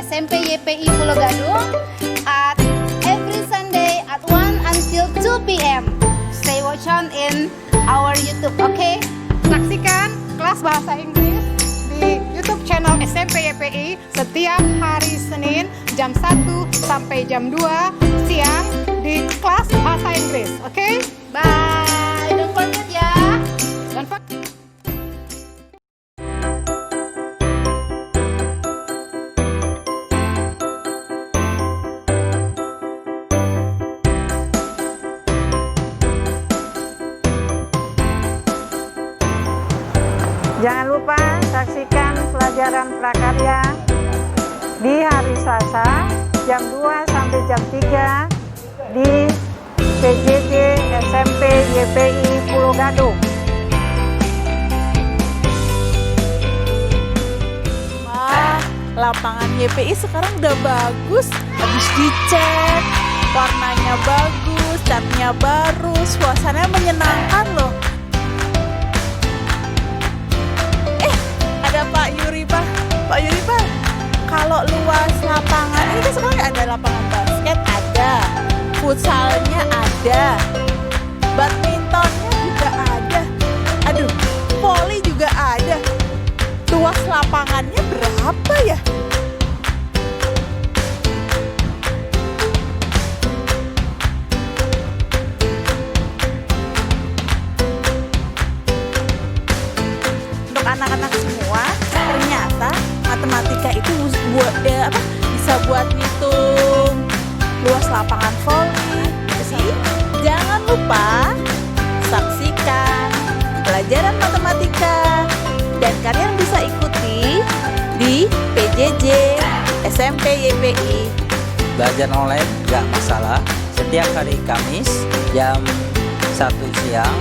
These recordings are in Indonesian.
SMP YPI Pulau Gadung at every Sunday at 1 until 2 p.m. Stay watch on in our YouTube, okay? Saksikan kelas bahasa Inggris di YouTube channel SMP YPI setiap hari Senin jam 1 sampai jam 2 siang di kelas bahasa Inggris. Oke? Bye. Don't forget ya. Don't forget. Jangan lupa saksikan pelajaran prakarya di hari Selasa jam 2 sampai jam 3 di PJJ SMP YPI Pulau Gadung. Wah, lapangan YPI sekarang udah bagus. Habis dicat, warnanya bagus, catnya baru, suasananya menyenangkan loh. Ada Pak Yuri Pak. Pak Yuri Pak, kalau luas lapangan ini kan sekarang ada lapangan basket, ada futsalnya, ada badmintonnya juga ada, aduh, voli juga ada. Luas lapangannya berapa ya? Untuk anak-anak semua, ternyata matematika itu bisa buat ngitung luas lapangan voli. Jadi jangan lupa saksikan pelajaran matematika dan kalian bisa ikuti di PJJ SMP YPI. Belajar online gak masalah, setiap hari Kamis jam 1 siang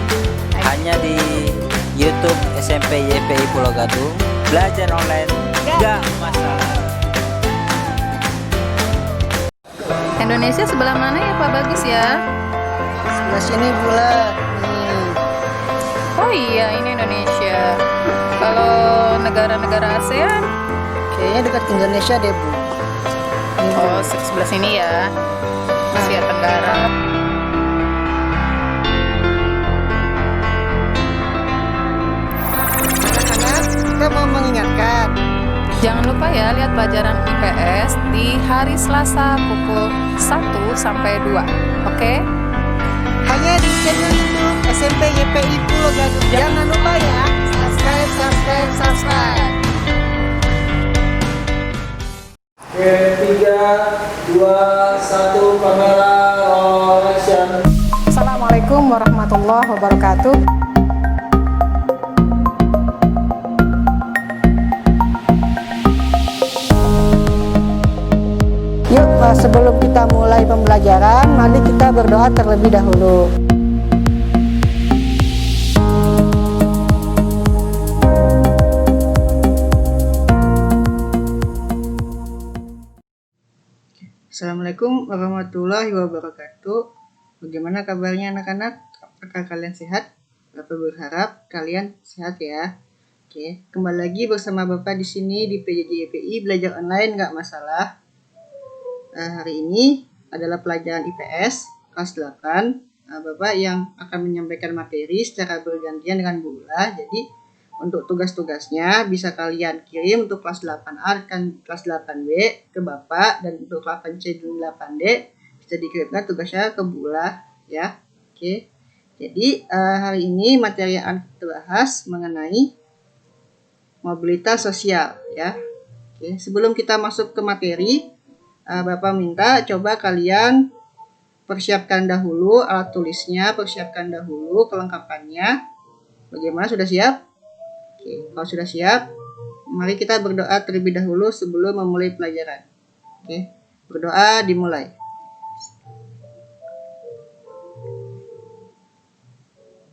hanya di YouTube SMP YPI Pulau Gadung. Belajar online gak masalah. Indonesia sebelah mana ya Pak Bagus ya? Sebelah sini pula nih. Oh iya, ini Indonesia. Kalau negara-negara ASEAN? Kayaknya dekat Indonesia deh, Bu. Oh, sebelah sini ya. Asia Tenggara. Anak-anak, kita mau mengingatkan. Jangan lupa ya lihat pelajaran IPS di hari Selasa pukul 1 sampai 2. Oke? Hanya di channel YouTube SMP YPI Pulau Gadung. Jangan lupa ya, subscribe. Oke, 3, 2, 1, kamera roll action. Assalamualaikum warahmatullahi wabarakatuh. Yuk, sebelum kita mulai pembelajaran, mari kita berdoa terlebih dahulu. Assalamualaikum warahmatullahi wabarakatuh. Bagaimana kabarnya anak-anak? Apakah kalian sehat? Bapak berharap kalian sehat ya. Oke, kembali lagi bersama Bapak di sini di PJJ YPI belajar online nggak masalah. Hari ini adalah pelajaran IPS kelas 8. Bapak yang akan menyampaikan materi secara bergantian dengan Bu Ula. Jadi untuk tugas-tugasnya bisa kalian kirim untuk kelas 8A dan kelas 8B ke Bapak, dan untuk 8C dan 8D bisa dikirimkan tugasnya ke Bu Ula ya. Oke. Jadi hari ini materi yang akan kita bahas mengenai mobilitas sosial ya. Oke, sebelum kita masuk ke materi, Bapak minta coba kalian persiapkan dahulu alat tulisnya, persiapkan dahulu kelengkapannya. Bagaimana, sudah siap? Oke, kalau sudah siap, mari kita berdoa terlebih dahulu sebelum memulai pelajaran. Oke, berdoa dimulai.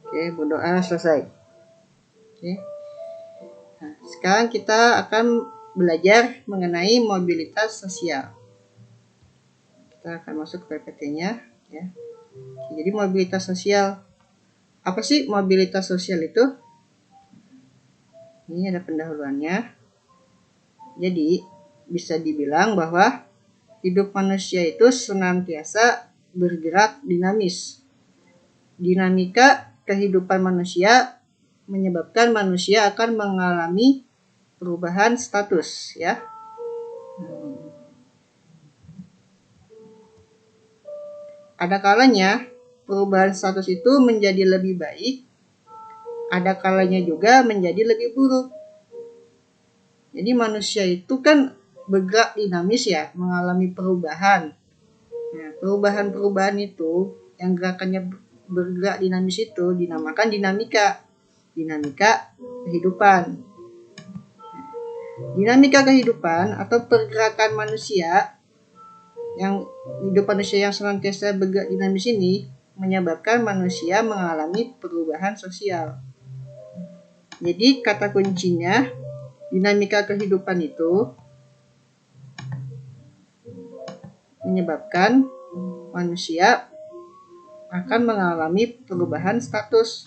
Oke, berdoa selesai. Oke. Nah, sekarang kita akan belajar mengenai mobilitas sosial. Kita akan masuk ke PPT-nya ya. Jadi mobilitas sosial. Apa sih mobilitas sosial itu? Ini ada pendahuluannya. Jadi bisa dibilang bahwa hidup manusia itu senantiasa bergerak dinamis. Dinamika kehidupan manusia menyebabkan manusia akan mengalami perubahan status, ya. Ada kalanya perubahan status itu menjadi lebih baik, ada kalanya juga menjadi lebih buruk. Jadi manusia itu kan bergerak dinamis ya, mengalami perubahan. Nah, perubahan-perubahan itu yang gerakannya bergerak dinamis itu dinamakan dinamika. Dinamika kehidupan. Dinamika kehidupan atau pergerakan manusia yang hidup manusia yang senantiasa bergerak dinamis ini menyebabkan manusia mengalami perubahan sosial. Jadi kata kuncinya dinamika kehidupan itu menyebabkan manusia akan mengalami perubahan status.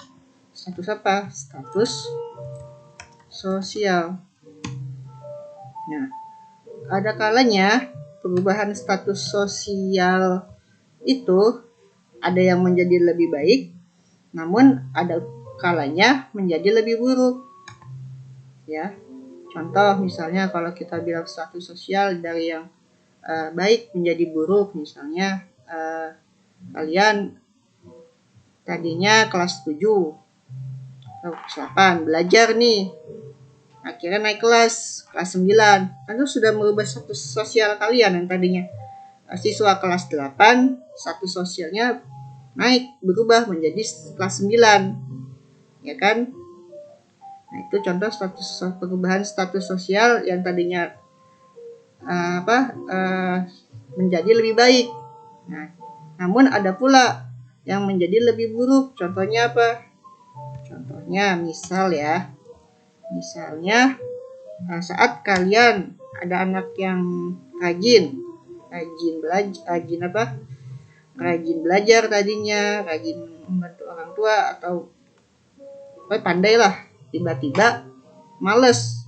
Status apa? Status sosial. Nah, ada kalanya perubahan status sosial itu ada yang menjadi lebih baik, namun ada kalanya menjadi lebih buruk. Ya, contoh misalnya kalau kita bilang status sosial dari yang baik menjadi buruk, misalnya kalian tadinya kelas 7 atau kelas 8 belajar nih, akhirnya naik kelas 9, itu sudah merubah status sosial kalian. Yang tadinya siswa kelas 8, status sosialnya naik, berubah menjadi kelas 9, ya kan? Nah, itu contoh perubahan status sosial yang tadinya menjadi lebih baik. Nah, namun ada pula yang menjadi lebih buruk. Contohnya apa? Contohnya misalnya saat kalian ada anak yang rajin belajar tadinya, rajin membantu orang tua atau pandai lah, tiba-tiba males,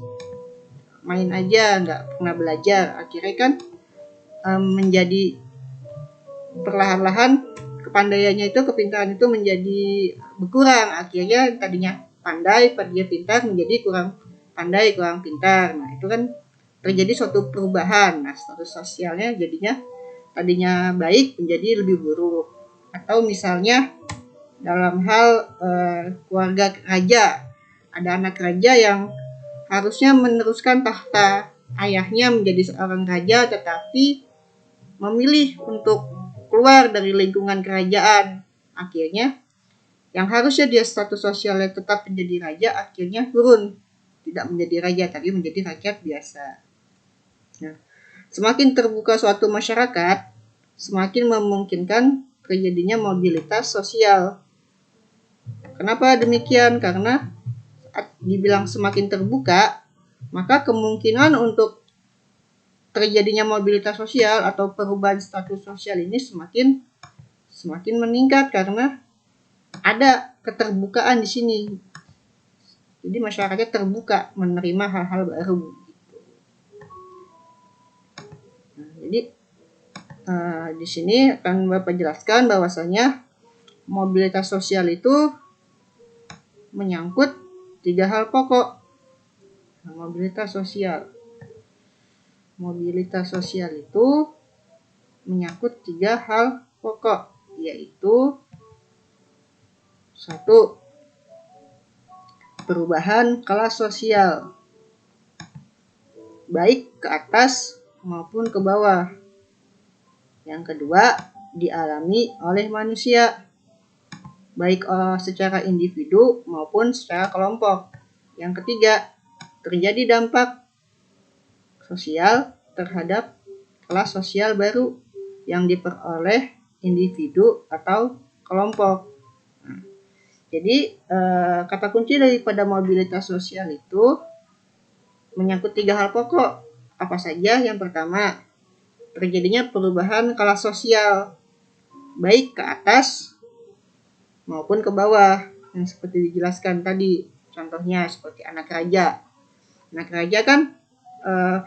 main aja, nggak pernah belajar, akhirnya kan menjadi perlahan-lahan kepandaiannya itu, kepintaran itu menjadi berkurang. Akhirnya tadinya pandai, dia pintar, menjadi kurang pandai, kurang pintar. Nah, itu kan terjadi suatu perubahan. Nah, status sosialnya jadinya tadinya baik menjadi lebih buruk. Atau misalnya dalam hal keluarga raja, ada anak raja yang harusnya meneruskan tahta ayahnya menjadi seorang raja, tetapi memilih untuk keluar dari lingkungan kerajaan. Akhirnya yang harusnya dia status sosialnya tetap menjadi raja, akhirnya turun, tidak menjadi raja tapi menjadi rakyat biasa. Nah, semakin terbuka suatu masyarakat, semakin memungkinkan terjadinya mobilitas sosial. Kenapa demikian? Karena saat dibilang semakin terbuka, maka kemungkinan untuk terjadinya mobilitas sosial atau perubahan status sosial ini semakin meningkat karena ada keterbukaan di sini. Jadi masyarakatnya terbuka menerima hal-hal baru. Nah, jadi di sini akan Bapak jelaskan bahwasanya mobilitas sosial itu menyangkut 3 hal pokok. Nah, mobilitas sosial itu menyangkut 3 hal pokok, yaitu 1. Perubahan kelas sosial, baik ke atas maupun ke bawah. Yang kedua, dialami oleh manusia, baik secara individu maupun secara kelompok. Yang ketiga, terjadi dampak sosial terhadap kelas sosial baru yang diperoleh individu atau kelompok. Nah, jadi kata kunci daripada mobilitas sosial itu menyangkut 3 hal pokok. Apa saja? Yang pertama, terjadinya perubahan kelas sosial, baik ke atas maupun ke bawah, yang seperti dijelaskan tadi. Contohnya seperti anak raja. Anak raja kan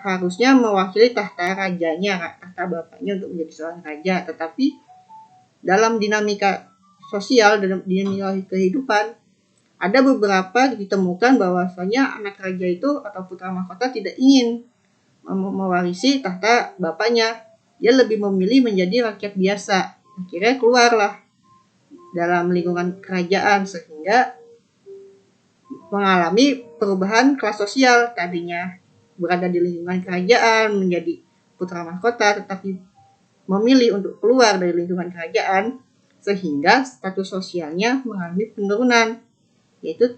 harusnya mewakili tahta rajanya, tahta bapaknya untuk menjadi seorang raja. Tetapi dalam dinamika sosial, dalam dinamika kehidupan, ada beberapa ditemukan bahwasanya anak raja itu atau putra mahkota tidak ingin mewarisi tahta bapaknya. Dia lebih memilih menjadi rakyat biasa. Akhirnya keluarlah dalam lingkungan kerajaan sehingga mengalami perubahan kelas sosial. Tadinya berada di lingkungan kerajaan menjadi putra mahkota, tetapi memilih untuk keluar dari lingkungan kerajaan sehingga status sosialnya mengalami penurunan, yaitu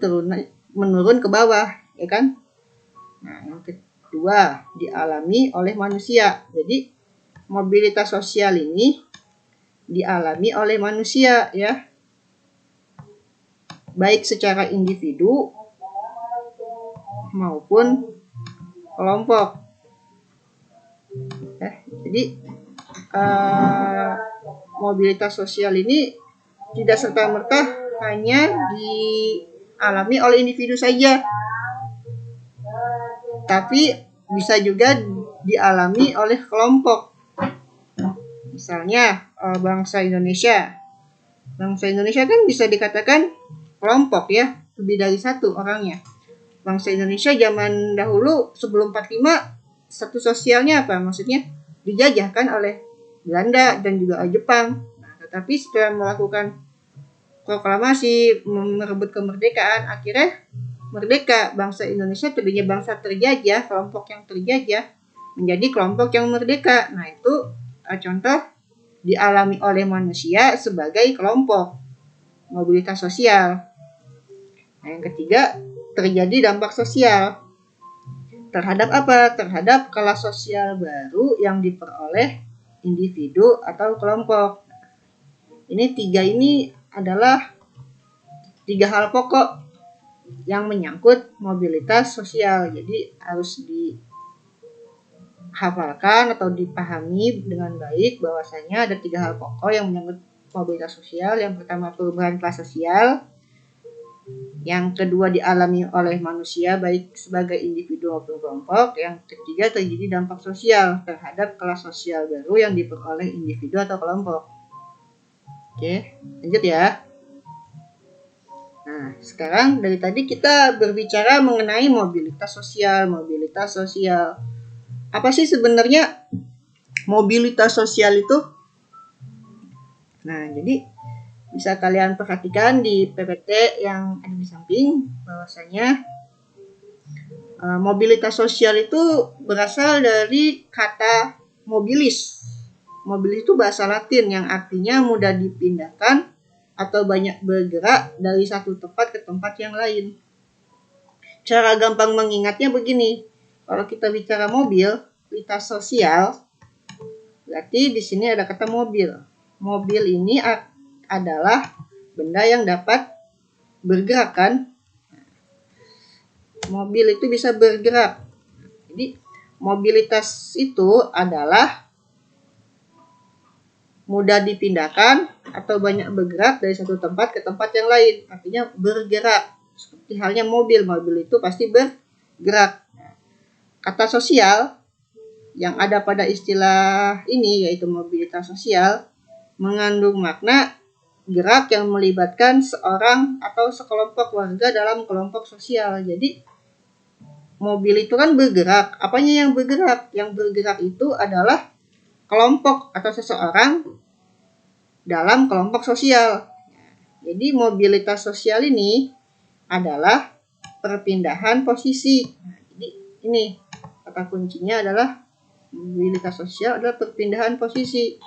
menurun ke bawah, ya kan? Nah, yang kedua dialami oleh manusia. Jadi mobilitas sosial ini dialami oleh manusia, ya, baik secara individu maupun kelompok. Jadi mobilitas sosial ini tidak serta-merta hanya dialami oleh individu saja, tapi bisa juga dialami oleh kelompok. Misalnya bangsa Indonesia kan bisa dikatakan kelompok, ya, lebih dari satu orangnya. Bangsa Indonesia zaman dahulu sebelum 45 status sosialnya apa? Maksudnya dijajahkan oleh Belanda dan juga Jepang. Nah, tetapi setelah melakukan proklamasi merebut kemerdekaan, akhirnya merdeka. Bangsa Indonesia tadinya bangsa terjajah, kelompok yang terjajah menjadi kelompok yang merdeka. Nah, itu contoh dialami oleh manusia sebagai kelompok, mobilitas sosial. Nah, yang ketiga, terjadi dampak sosial. Terhadap apa? Terhadap kelas sosial baru yang diperoleh individu atau kelompok. Ini adalah tiga hal pokok yang menyangkut mobilitas sosial. Jadi harus dihafalkan atau dipahami dengan baik bahwasanya ada tiga hal pokok yang menyangkut mobilitas sosial. Yang pertama, perubahan kelas sosial. Yang kedua, dialami oleh manusia baik sebagai individu maupun kelompok. Yang ketiga, terjadi dampak sosial terhadap kelas sosial baru yang diperoleh individu atau kelompok. Oke, lanjut ya. Nah, sekarang dari tadi kita berbicara mengenai mobilitas sosial. Apa sih sebenarnya mobilitas sosial itu? Nah, jadi bisa kalian perhatikan di PPT yang ada di samping bahwasanya mobilitas sosial itu berasal dari kata mobilis. Mobilis itu bahasa Latin yang artinya mudah dipindahkan atau banyak bergerak dari satu tempat ke tempat yang lain. Cara gampang mengingatnya begini. Kalau kita bicara mobilitas sosial, berarti di sini ada kata mobil. Mobil ini adalah benda yang dapat bergerak, kan? Mobil itu bisa bergerak. Jadi mobilitas itu adalah mudah dipindahkan atau banyak bergerak dari satu tempat ke tempat yang lain. Artinya bergerak. Seperti halnya mobil. Mobil itu pasti bergerak. Kata sosial yang ada pada istilah ini, yaitu mobilitas sosial, mengandung makna gerak yang melibatkan seorang atau sekelompok warga dalam kelompok sosial. Jadi mobil itu kan bergerak. Apanya yang bergerak? Yang bergerak itu adalah kelompok atau seseorang dalam kelompok sosial. Jadi mobilitas sosial ini adalah perpindahan posisi. Jadi ini kata kuncinya adalah mobilitas sosial adalah perpindahan posisi.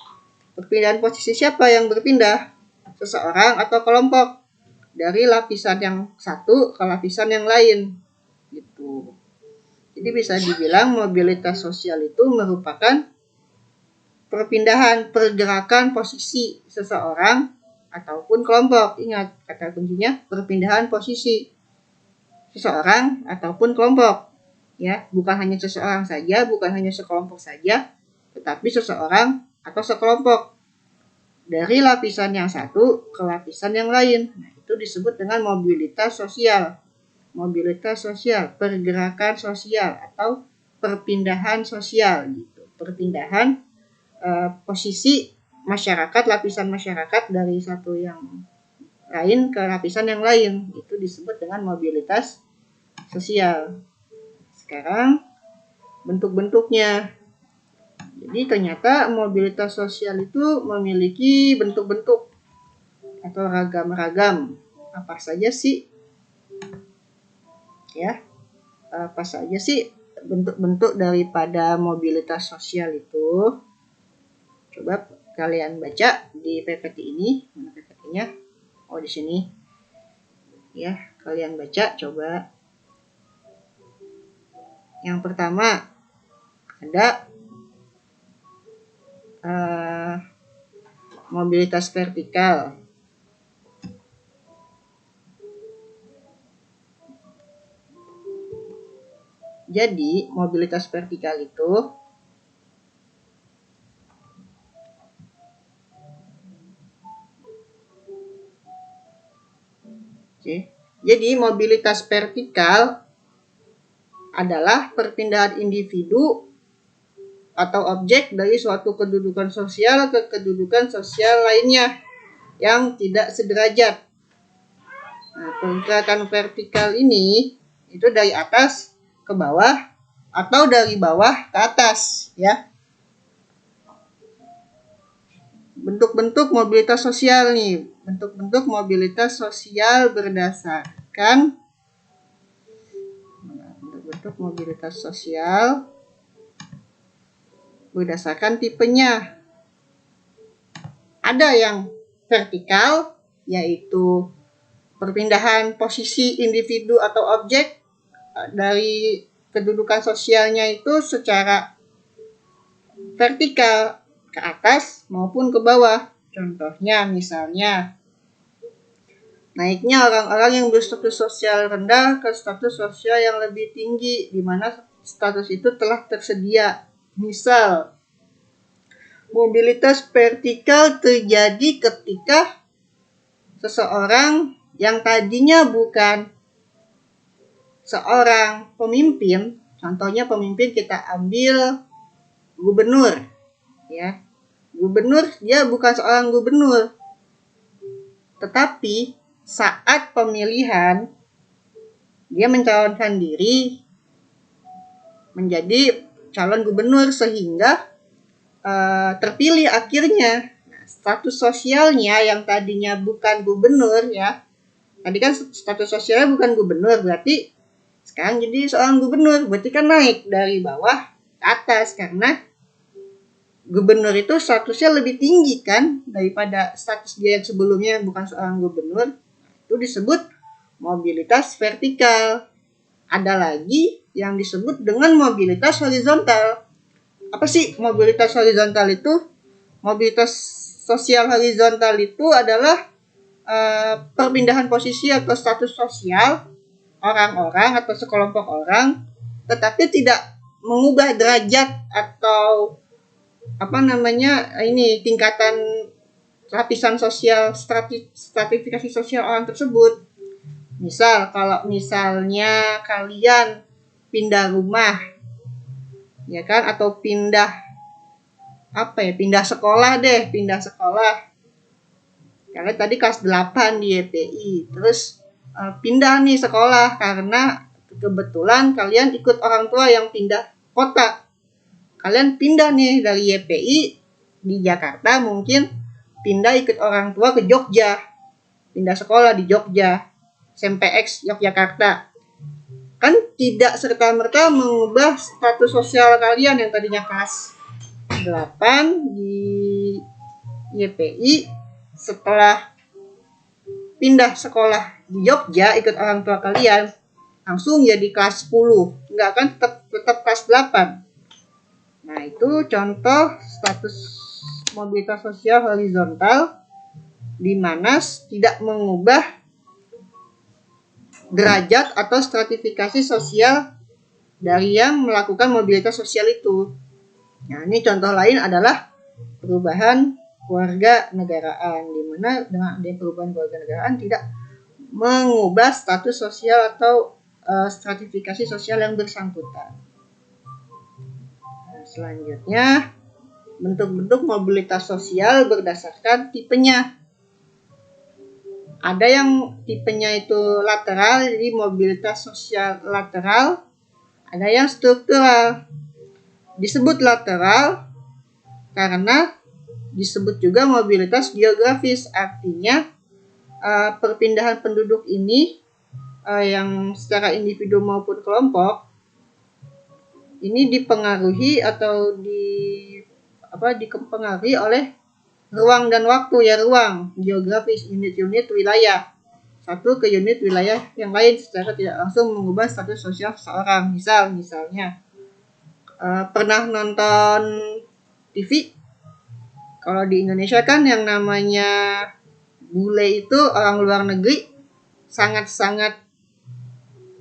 Perpindahan posisi siapa yang berpindah? Seseorang atau kelompok dari lapisan yang satu ke lapisan yang lain. Gitu. Jadi bisa dibilang mobilitas sosial itu merupakan pergerakan posisi seseorang ataupun kelompok. Ingat, kata kuncinya perpindahan posisi seseorang ataupun kelompok. Ya, bukan hanya seseorang saja, bukan hanya sekelompok saja, tetapi seseorang atau sekelompok dari lapisan yang satu ke lapisan yang lain. Nah, itu disebut dengan mobilitas sosial. Mobilitas sosial, pergerakan sosial atau perpindahan sosial gitu, perpindahan posisi masyarakat, lapisan masyarakat dari satu yang lain ke lapisan yang lain, itu disebut dengan mobilitas sosial. Sekarang bentuk-bentuknya. Jadi ternyata mobilitas sosial itu memiliki bentuk-bentuk atau ragam-ragam. Apa saja sih? Ya, apa saja sih bentuk-bentuk daripada mobilitas sosial itu? Coba kalian baca di PPT ini. Mana PPT-nya? Oh, di sini. Ya, kalian baca coba. Yang pertama ada mobilitas vertikal. Jadi, mobilitas vertikal itu Jadi, mobilitas vertikal adalah perpindahan individu atau objek dari suatu kedudukan sosial ke kedudukan sosial lainnya yang tidak sederajat. Nah, pergerakan vertikal ini itu dari atas ke bawah atau dari bawah ke atas, ya. Bentuk-bentuk mobilitas sosial nih, bentuk-bentuk mobilitas sosial berdasarkan bentuk mobilitas sosial berdasarkan tipenya. Ada yang vertikal, yaitu perpindahan posisi individu atau objek dari kedudukan sosialnya itu secara vertikal ke atas maupun ke bawah. Contohnya misalnya naiknya orang-orang yang berstatus sosial rendah ke status sosial yang lebih tinggi, di mana status itu telah tersedia. Misal, mobilitas vertikal terjadi ketika seseorang yang tadinya bukan seorang pemimpin, contohnya pemimpin kita ambil gubernur, ya. Gubernur dia bukan seorang gubernur, tetapi saat pemilihan dia mencalonkan diri menjadi calon gubernur sehingga terpilih akhirnya. Nah, status sosialnya yang tadinya bukan gubernur, ya, tadi kan status sosialnya bukan gubernur, berarti sekarang jadi seorang gubernur, berarti kan naik dari bawah ke atas karena gubernur itu statusnya lebih tinggi kan daripada status dia yang sebelumnya bukan seorang gubernur. Itu disebut mobilitas vertikal. Ada lagi yang disebut dengan mobilitas horizontal. Apa sih mobilitas horizontal itu? Mobilitas sosial horizontal itu adalah perpindahan posisi atau status sosial orang-orang atau sekelompok orang, tetapi tidak mengubah derajat atau tingkatan lapisan sosial, stratifikasi sosial orang tersebut. Misal, kalau misalnya kalian pindah rumah, ya kan, atau pindah sekolah deh, pindah sekolah. Kalian tadi kelas 8 di YPI, terus pindah nih sekolah karena kebetulan kalian ikut orang tua yang pindah kota. Kalian pindah nih dari YPI di Jakarta, mungkin pindah ikut orang tua ke Jogja, pindah sekolah di Jogja, SMPX Yogyakarta. Kan tidak serta-merta mengubah status sosial kalian yang tadinya kelas 8 di YPI, setelah pindah sekolah di Jogja ikut orang tua kalian, langsung jadi kelas 10. Enggak kan, tetap kelas 8. Nah, itu contoh status mobilitas sosial horizontal di mana tidak mengubah derajat atau stratifikasi sosial dari yang melakukan mobilitas sosial itu. Nah, ini contoh lain adalah perubahan keluarga negaraan, di mana dengan adanya perubahan keluarga negaraan tidak mengubah status sosial atau stratifikasi sosial yang bersangkutan. Nah, selanjutnya bentuk-bentuk mobilitas sosial berdasarkan tipenya. Ada yang tipenya itu lateral, jadi mobilitas sosial lateral. Ada yang struktural. Disebut lateral karena disebut juga mobilitas geografis, artinya perpindahan penduduk ini yang secara individu maupun kelompok ini dipengaruhi atau dipengaruhi oleh ruang dan waktu, ya, ruang geografis, unit-unit wilayah satu ke unit wilayah yang lain secara tidak langsung mengubah status sosial seseorang. Misalnya pernah nonton TV? Kalau di Indonesia kan yang namanya bule itu orang luar negeri sangat-sangat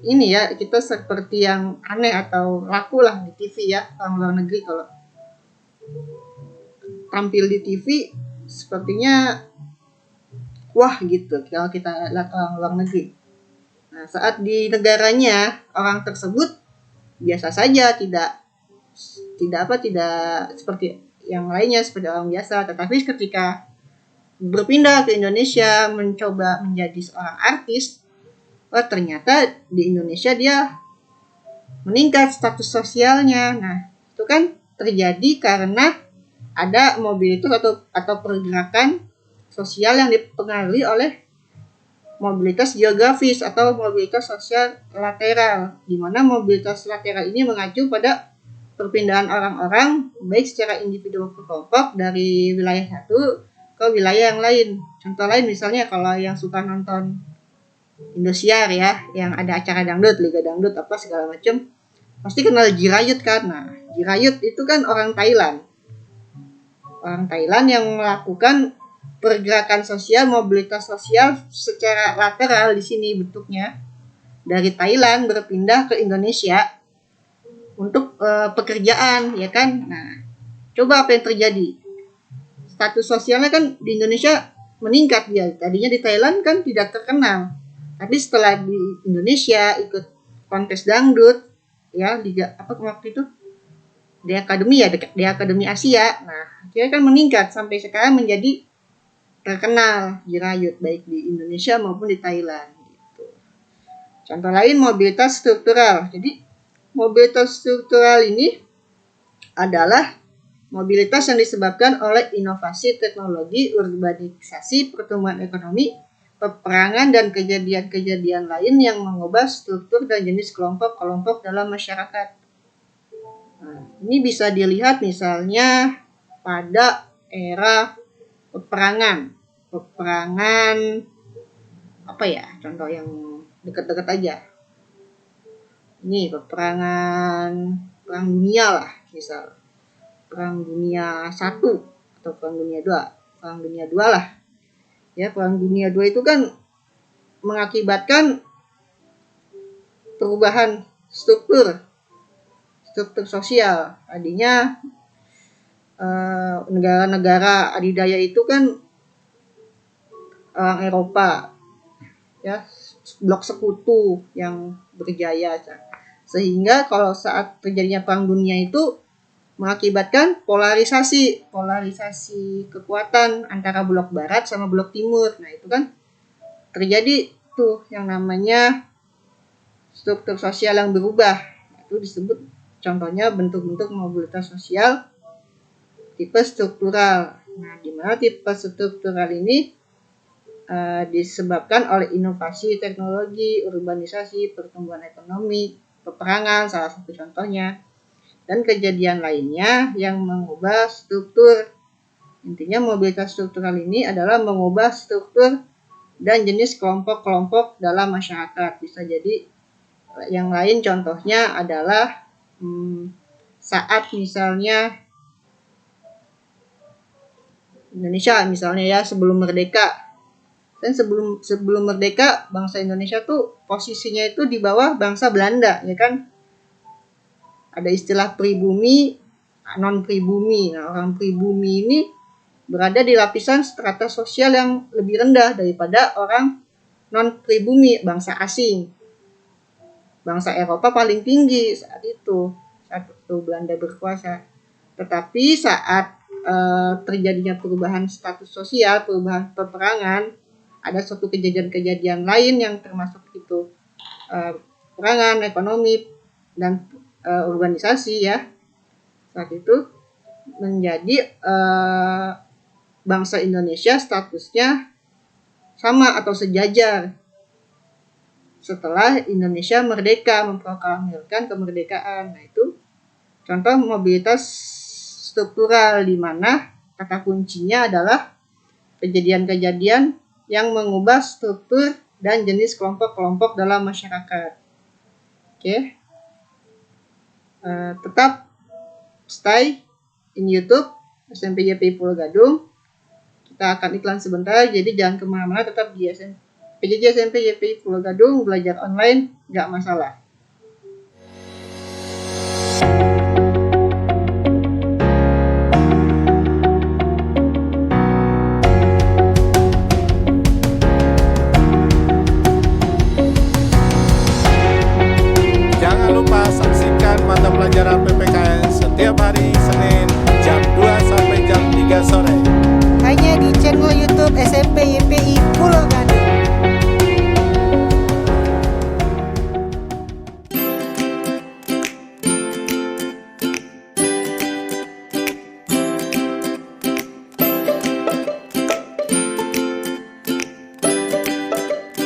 ini ya, kita seperti yang aneh atau laku lah di TV ya, orang luar negeri kalau tampil di TV sepertinya wah gitu kalau kita lihat orang luar negeri. Nah, saat di negaranya orang tersebut biasa saja, tidak seperti yang lainnya, seperti orang biasa. Tetapi ketika berpindah ke Indonesia mencoba menjadi seorang artis, ternyata di Indonesia dia meningkat status sosialnya. Nah, itu kan terjadi karena ada mobilitas atau pergerakan sosial yang dipengaruhi oleh mobilitas geografis atau mobilitas sosial lateral, di mana mobilitas lateral ini mengacu pada perpindahan orang-orang baik secara individu maupun kelompok dari wilayah satu ke wilayah yang lain. Contoh lain misalnya kalau yang suka nonton Indosiar ya, yang ada acara dangdut, Liga Dangdut apa segala macam, pasti kenal Jirayut kan. Nah, Jirayut itu kan orang Thailand. Orang Thailand yang melakukan pergerakan sosial, mobilitas sosial secara lateral di sini bentuknya. Dari Thailand berpindah ke Indonesia untuk pekerjaan, ya kan? Nah, coba apa yang terjadi? Status sosialnya kan di Indonesia meningkat dia. Tadinya di Thailand kan tidak terkenal. Tapi setelah di Indonesia ikut kontes dangdut, ya, liga apa waktu itu? Di Akademi Asia. Nah, akhirnya kan meningkat sampai sekarang menjadi terkenal Jirayut baik di Indonesia maupun di Thailand gitu. Contoh lain mobilitas struktural. Jadi mobilitas struktural ini adalah mobilitas yang disebabkan oleh inovasi teknologi, urbanisasi, pertumbuhan ekonomi, peperangan dan kejadian-kejadian lain yang mengubah struktur dan jenis kelompok-kelompok dalam masyarakat. Nah, ini bisa dilihat misalnya pada era peperangan apa ya, contoh yang dekat-dekat aja. Ini perang dunia lah, misal perang dunia 1 atau perang dunia 2, perang dunia 2 lah. Ya, perang dunia 2 itu kan mengakibatkan perubahan struktur sosial. Tadinya negara-negara adidaya itu kan orang Eropa, ya, blok sekutu yang berjaya, sehingga kalau saat terjadinya perang dunia itu mengakibatkan polarisasi kekuatan antara blok barat sama blok timur. Nah, itu kan terjadi tuh yang namanya struktur sosial yang berubah. Itu disebut contohnya bentuk-bentuk mobilitas sosial tipe struktural. Nah, di mana tipe struktural ini disebabkan oleh inovasi teknologi, urbanisasi, pertumbuhan ekonomi, peperangan salah satu contohnya, dan kejadian lainnya yang mengubah struktur. Intinya mobilitas struktural ini adalah mengubah struktur dan jenis kelompok-kelompok dalam masyarakat. Bisa jadi yang lain contohnya adalah saat misalnya Indonesia misalnya ya sebelum merdeka. Dan sebelum merdeka bangsa Indonesia tuh posisinya itu di bawah bangsa Belanda, ya kan? Ada istilah pribumi, non pribumi. Nah, orang pribumi ini berada di lapisan strata sosial yang lebih rendah daripada orang non pribumi, bangsa asing. Bangsa Eropa paling tinggi saat itu Belanda berkuasa. Tetapi saat terjadinya perubahan status sosial, perubahan peperangan, ada suatu kejadian-kejadian lain yang termasuk itu peperangan, ekonomi, dan urbanisasi ya. Saat itu menjadi bangsa Indonesia statusnya sama atau sejajar setelah Indonesia merdeka, memproklamirkan kemerdekaan. Nah itu contoh mobilitas struktural di mana kata kuncinya adalah kejadian-kejadian yang mengubah struktur dan jenis kelompok-kelompok dalam masyarakat. Oke. Tetap stay in YouTube SMP YPI Pulau Gadung. Kita akan iklan sebentar, jadi jangan kemana-mana, tetap di PJJ SMP YPI Pulau Gadung, belajar online nggak masalah. Jangan lupa saksikan mata pelajaran PPKN setiap hari Senin jam 2 sampai jam 3 sore. Hanya di channel YouTube SMP YPI Pulau Gadung.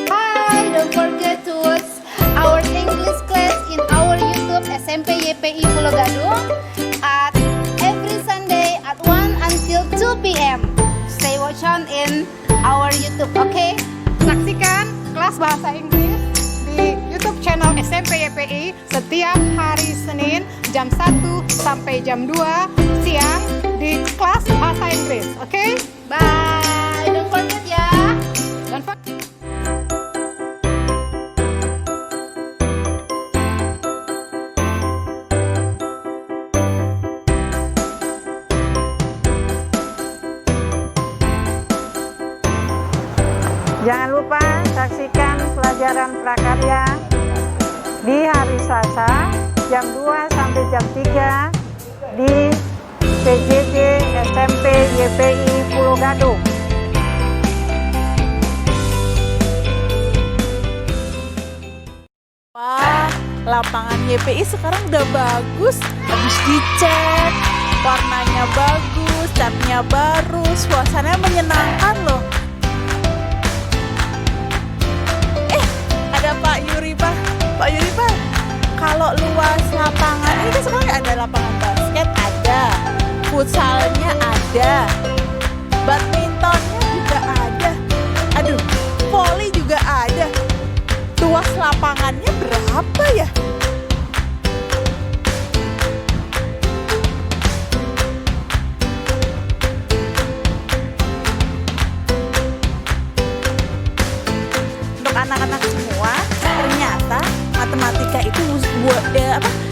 Hi, don't forget to watch our English class in our YouTube SMP YPI Pulau Gadung at every Sunday at 1 until 2 p.m. Stay watch on in our YouTube, okay? Saksikan kelas bahasa Inggris di YouTube channel SMP YPI setiap hari Senin jam 1 sampai jam 2 siang di kelas bahasa Inggris. Oke? Bye, don't forget ya. Don't forget. Jangan lupa saksikan pelajaran prakarya di hari Selasa jam 2 sampai jam 3 di PJJ SMP YPI Pulau Gadung. Wah, lapangan YPI sekarang udah bagus. Habis dicat, warnanya bagus, catnya baru, suasananya menyenangkan loh. Ada Pak Yuri Pak. Pak Yuri Pak, kalau luas lapangan ini kan sekarang ada lapangan basket, ada futsalnya, ada badmintonnya juga ada, aduh, voli juga ada. Luas lapangannya berapa ya? Untuk anak-anak semua, ternyata matematika itu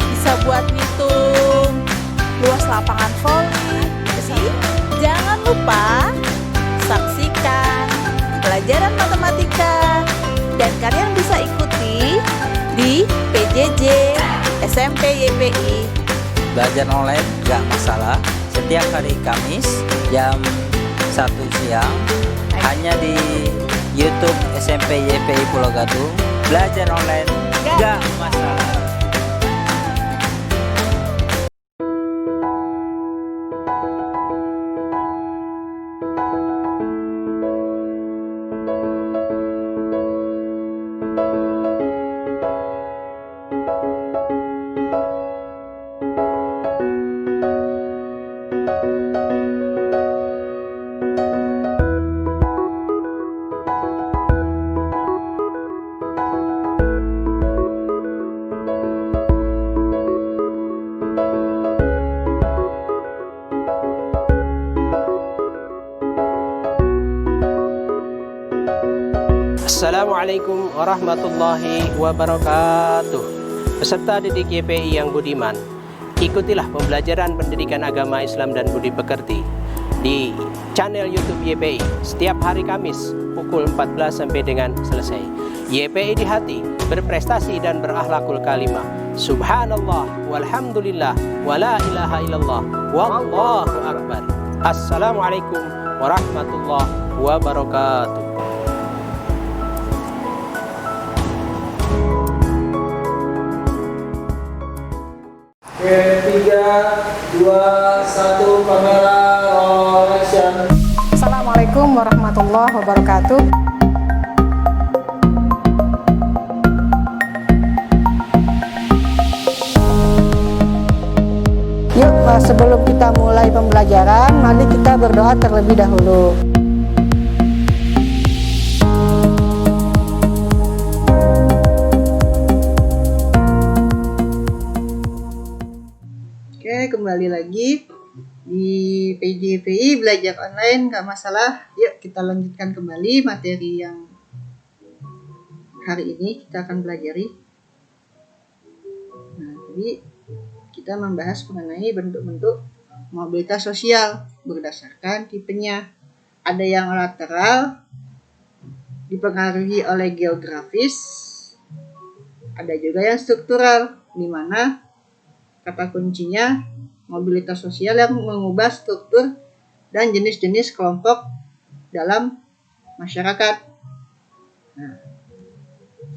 bisa buat ngitung luas lapangan voli. Jadi jangan lupa saksikan pelajaran matematika dan kalian bisa ikuti di PJJ SMP YPI. Belajar online nggak masalah. Setiap hari Kamis jam 1 siang hanya di YouTube SMP YPI Pulau Gadung. Belajar online nggak masalah. Assalamualaikum warahmatullahi wabarakatuh. Peserta didik YPI yang budiman, ikutilah pembelajaran pendidikan agama Islam dan budi pekerti di channel YouTube YPI setiap hari Kamis pukul 14 sampai dengan selesai. YPI di hati, berprestasi dan berakhlakul karimah. Subhanallah, walhamdulillah, wala ilaha illallah, wallahu akbar. Assalamualaikum warahmatullahi wabarakatuh. Oke, 3, 2, 1, kamera roll action. Assalamualaikum warahmatullahi wabarakatuh. Yuk, sebelum kita mulai pembelajaran, mari kita berdoa terlebih dahulu. Oke, kembali lagi di PJPI belajar online nggak masalah. Yuk kita lanjutkan kembali materi yang hari ini kita akan pelajari. Nah, tadi kita membahas mengenai bentuk-bentuk mobilitas sosial berdasarkan tipenya. Ada yang lateral, dipengaruhi oleh geografis, ada juga yang struktural, di mana kata kuncinya mobilitas sosial yang mengubah struktur dan jenis-jenis kelompok dalam masyarakat. Nah,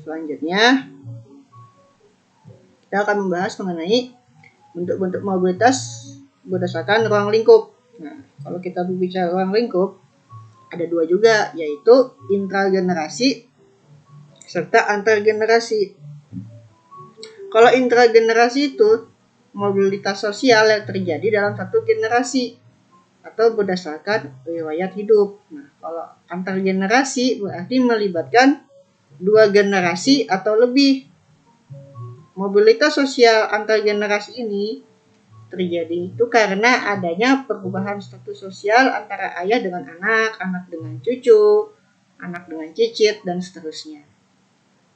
selanjutnya kita akan membahas mengenai bentuk-bentuk mobilitas berdasarkan ruang lingkup. Nah, kalau kita berbicara ruang lingkup, ada dua juga, yaitu intragenerasi serta antargenerasi. Kalau intragenerasi itu mobilitas sosial yang terjadi dalam satu generasi atau berdasarkan riwayat hidup. Nah, kalau antargenerasi berarti melibatkan dua generasi atau lebih. Mobilitas sosial antargenerasi ini terjadi itu karena adanya perubahan status sosial antara ayah dengan anak, anak dengan cucu, anak dengan cicit, dan seterusnya.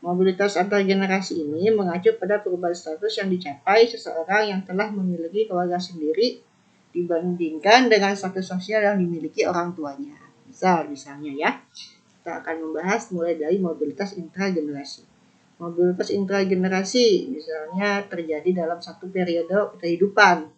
Mobilitas antargenerasi ini mengacu pada perubahan status yang dicapai seseorang yang telah memiliki keluarga sendiri dibandingkan dengan status sosial yang dimiliki orang tuanya. Misalnya ya, kita akan membahas mulai dari mobilitas intragenerasi. Mobilitas intragenerasi misalnya terjadi dalam satu periode kehidupan.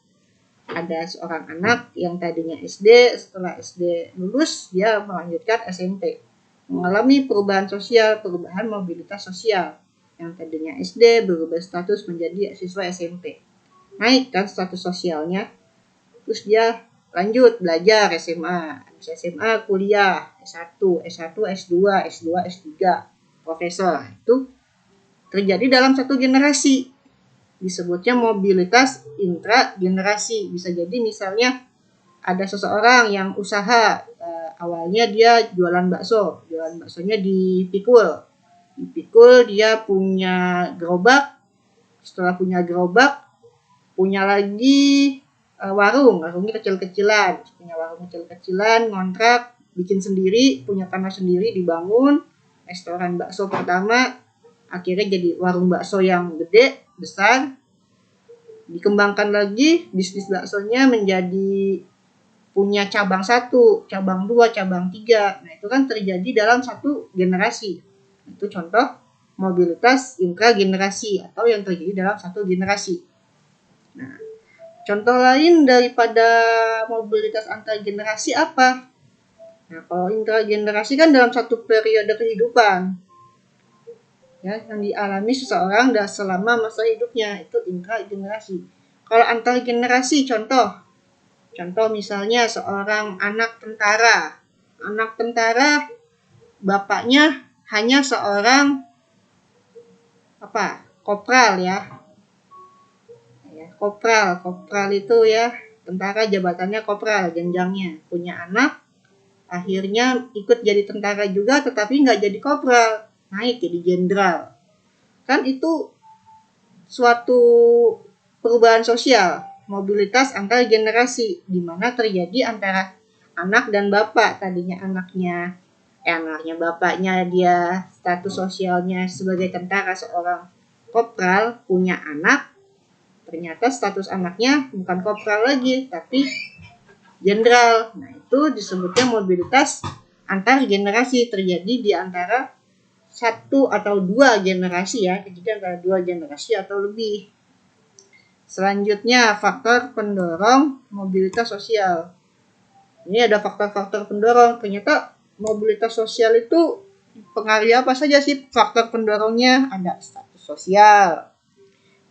Ada seorang anak yang tadinya SD, setelah SD lulus dia melanjutkan SMP. Mengalami perubahan sosial, perubahan mobilitas sosial. Yang tadinya SD berubah status menjadi siswa SMP. Naik kan status sosialnya. Terus dia lanjut belajar SMA. SMA kuliah, S1, S2, S2, S3, profesor. Itu terjadi dalam satu generasi. Disebutnya mobilitas intragenerasi. Bisa jadi misalnya ada seseorang yang usaha, awalnya dia jualan bakso. Jualan baksonya di Pikul. Di Pikul dia punya gerobak. Setelah punya gerobak, punya lagi warungnya kecil-kecilan. Punya warung kecil-kecilan, ngontrak, bikin sendiri, punya tanah sendiri, dibangun. Restoran bakso pertama, akhirnya jadi warung bakso yang gede, besar. Dikembangkan lagi, bisnis baksonya menjadi punya cabang 1, cabang 2, cabang 3. Nah, itu kan terjadi dalam satu generasi. Itu contoh mobilitas intragenerasi atau yang terjadi dalam satu generasi. Nah, contoh lain daripada mobilitas antargenerasi apa? Nah, kalau intragenerasi kan dalam satu periode kehidupan. Ya, yang dialami seseorang selama masa hidupnya, itu intragenerasi. Kalau antargenerasi contoh misalnya seorang anak tentara. Anak tentara bapaknya hanya seorang kopral ya. Kopral itu ya, tentara jabatannya kopral, jenjangnya. Punya anak, akhirnya ikut jadi tentara juga tetapi nggak jadi kopral, naik jadi jenderal. Kan itu suatu perubahan sosial, mobilitas antar generasi, di mana terjadi antara anak dan bapak. Tadinya anaknya bapaknya dia status sosialnya sebagai tentara, seorang kopral, punya anak, ternyata status anaknya bukan kopral lagi tapi jenderal. Nah, itu disebutnya mobilitas antar generasi, terjadi di antara satu atau dua generasi ya, jadi antara dua generasi atau lebih. Selanjutnya faktor pendorong mobilitas sosial. Ini ada faktor-faktor pendorong. Ternyata mobilitas sosial itu pengaruh apa saja sih faktor pendorongnya? Ada status sosial,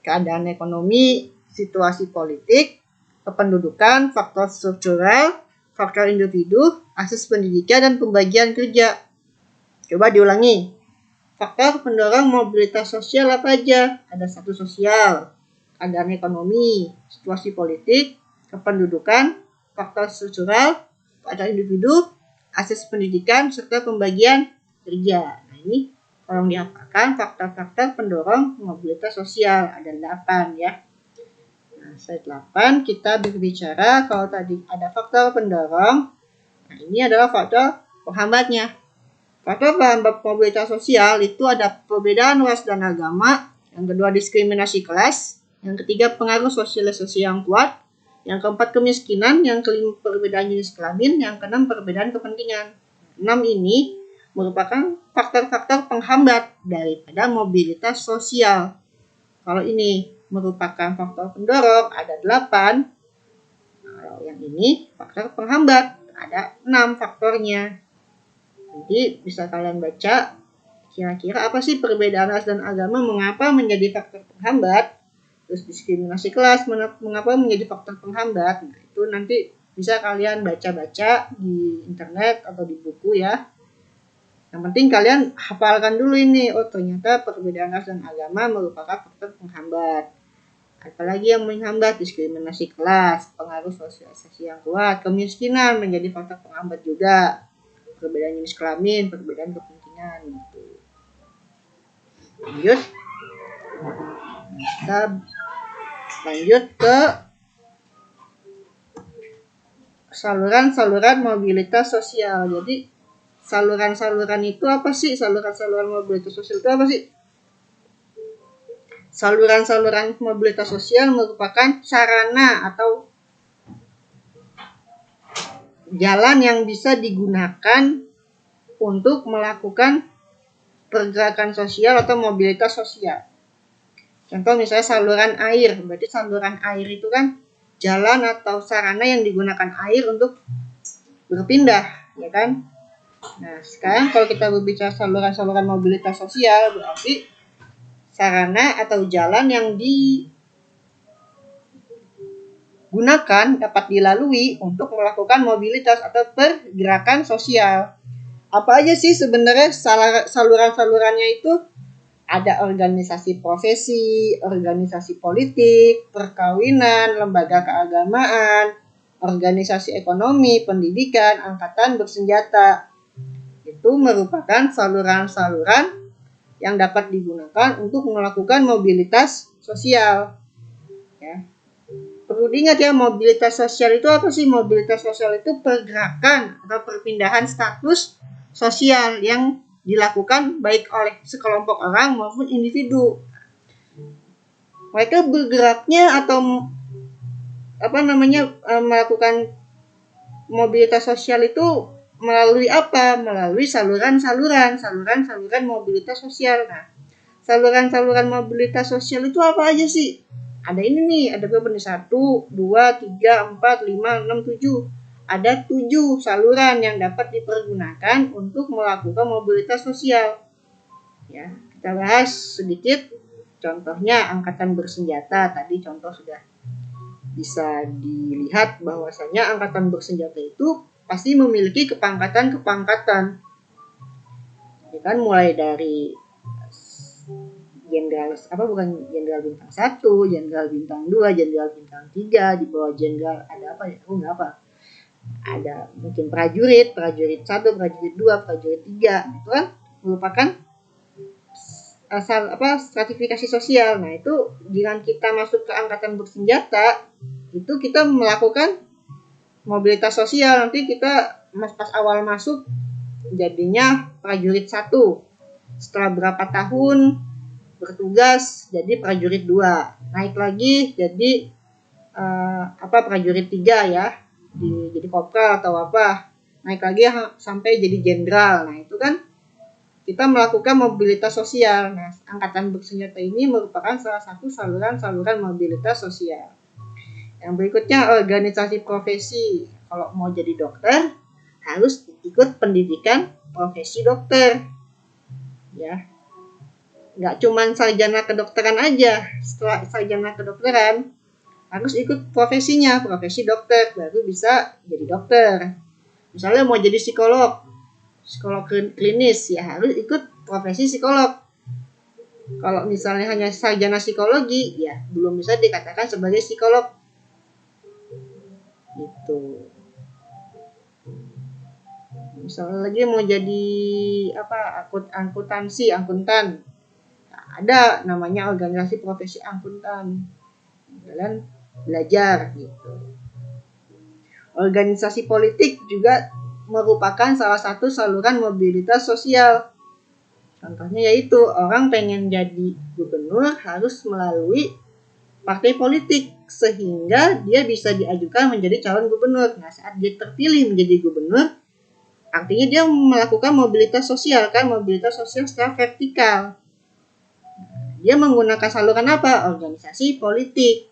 keadaan ekonomi, situasi politik, kependudukan, faktor struktural, faktor individu, akses pendidikan, dan pembagian kerja. Coba diulangi. Faktor pendorong mobilitas sosial apa aja? Ada status sosial, keadaan ekonomi, situasi politik, kependudukan, faktor struktural, keadaan individu, akses pendidikan, serta pembagian kerja. Nah, ini tolong dihafalkan faktor-faktor pendorong mobilitas sosial. Ada 8 ya. Nah, slide 8 kita berbicara kalau tadi ada faktor pendorong. Nah, ini adalah faktor penghambatnya. Faktor penghambat mobilitas sosial itu ada perbedaan ras dan agama, yang kedua diskriminasi kelas, yang ketiga pengaruh sosialisasi yang kuat, yang keempat kemiskinan, yang kelima perbedaan jenis kelamin, yang keenam perbedaan kepentingan. 6 ini merupakan faktor-faktor penghambat daripada mobilitas sosial. Kalau ini merupakan faktor pendorong ada 8. Kalau yang ini faktor penghambat ada 6 faktornya. Nanti bisa kalian baca kira-kira apa sih perbedaan ras dan agama mengapa menjadi faktor penghambat. Terus diskriminasi kelas mengapa menjadi faktor penghambat. Nah, itu nanti bisa kalian baca-baca di internet atau di buku ya. Yang penting kalian hafalkan dulu ini. Oh, ternyata perbedaan ras dan agama merupakan faktor penghambat. Apalagi yang menghambat? Diskriminasi kelas, pengaruh sosialisasi yang kuat, kemiskinan menjadi faktor penghambat juga. Perbedaan jenis kelamin, perbedaan kepentingan gitu. Lanjut. Kita lanjut ke saluran-saluran mobilitas sosial. Jadi saluran-saluran itu apa sih? Saluran-saluran mobilitas sosial itu apa sih? Saluran-saluran mobilitas sosial merupakan sarana atau jalan yang bisa digunakan untuk melakukan pergerakan sosial atau mobilitas sosial. Contoh misalnya saluran air, berarti saluran air itu kan jalan atau sarana yang digunakan air untuk berpindah, ya kan? Nah, sekarang kalau kita berbicara saluran-saluran mobilitas sosial, berarti sarana atau jalan yang digunakan dapat dilalui untuk melakukan mobilitas atau pergerakan sosial. Apa aja sih sebenarnya saluran-salurannya itu? Ada organisasi profesi, organisasi politik, perkawinan, lembaga keagamaan, organisasi ekonomi, pendidikan, angkatan bersenjata. Itu merupakan saluran-saluran yang dapat digunakan untuk melakukan mobilitas sosial. Ya. Perlu diingat ya, mobilitas sosial itu apa sih? Mobilitas sosial itu pergerakan atau perpindahan status sosial yang dilakukan baik oleh sekelompok orang maupun individu. Mereka bergeraknya atau melakukan mobilitas sosial itu melalui apa? Melalui saluran-saluran mobilitas sosial. Nah, saluran-saluran mobilitas sosial itu apa aja sih? Ada ini nih, ada berapa nih? 1, 2, 3, 4, 5, 6, 7. Ada 7 saluran yang dapat dipergunakan untuk melakukan mobilitas sosial. Ya, kita bahas sedikit. Contohnya angkatan bersenjata. Tadi contoh sudah bisa dilihat bahwasanya angkatan bersenjata itu pasti memiliki kepangkatan-kepangkatan. Ya kan, mulai dari jenderal jenderal bintang 1, jenderal bintang 2, jenderal bintang 3, di bawah jenderal ada apa ya? Ada mungkin prajurit 1, prajurit 2, prajurit 3. Itu kan merupakan stratifikasi sosial. Nah, itu dengan kita masuk ke angkatan bersenjata, itu kita melakukan mobilitas sosial. Nanti kita pas awal masuk jadinya prajurit 1. Setelah berapa tahun bertugas jadi prajurit 2. Naik lagi jadi prajurit 3 ya. Jadi kopral atau apa, naik lagi sampai jadi jenderal. Nah, itu kan kita melakukan mobilitas sosial. Nah, angkatan bersenjata ini merupakan salah satu saluran-saluran mobilitas sosial. Yang berikutnya organisasi profesi. Kalau mau jadi dokter harus ikut pendidikan profesi dokter. Ya. Nggak cuman sarjana kedokteran aja. Setelah sarjana kedokteran harus ikut profesinya, profesi dokter, baru bisa jadi dokter. Misalnya mau jadi psikolog klinis, ya harus ikut profesi psikolog. Kalau misalnya hanya sarjana psikologi, ya belum bisa dikatakan sebagai psikolog. Gitu. Misalnya lagi mau jadi akuntan. Nah, ada namanya organisasi profesi akuntan. Kalian belajar gitu. Organisasi politik juga merupakan salah satu saluran mobilitas sosial. Contohnya yaitu orang pengen jadi gubernur harus melalui partai politik sehingga dia bisa diajukan menjadi calon gubernur. Nah, saat dia terpilih menjadi gubernur, artinya dia melakukan mobilitas sosial secara vertikal. Dia menggunakan saluran apa? Organisasi politik.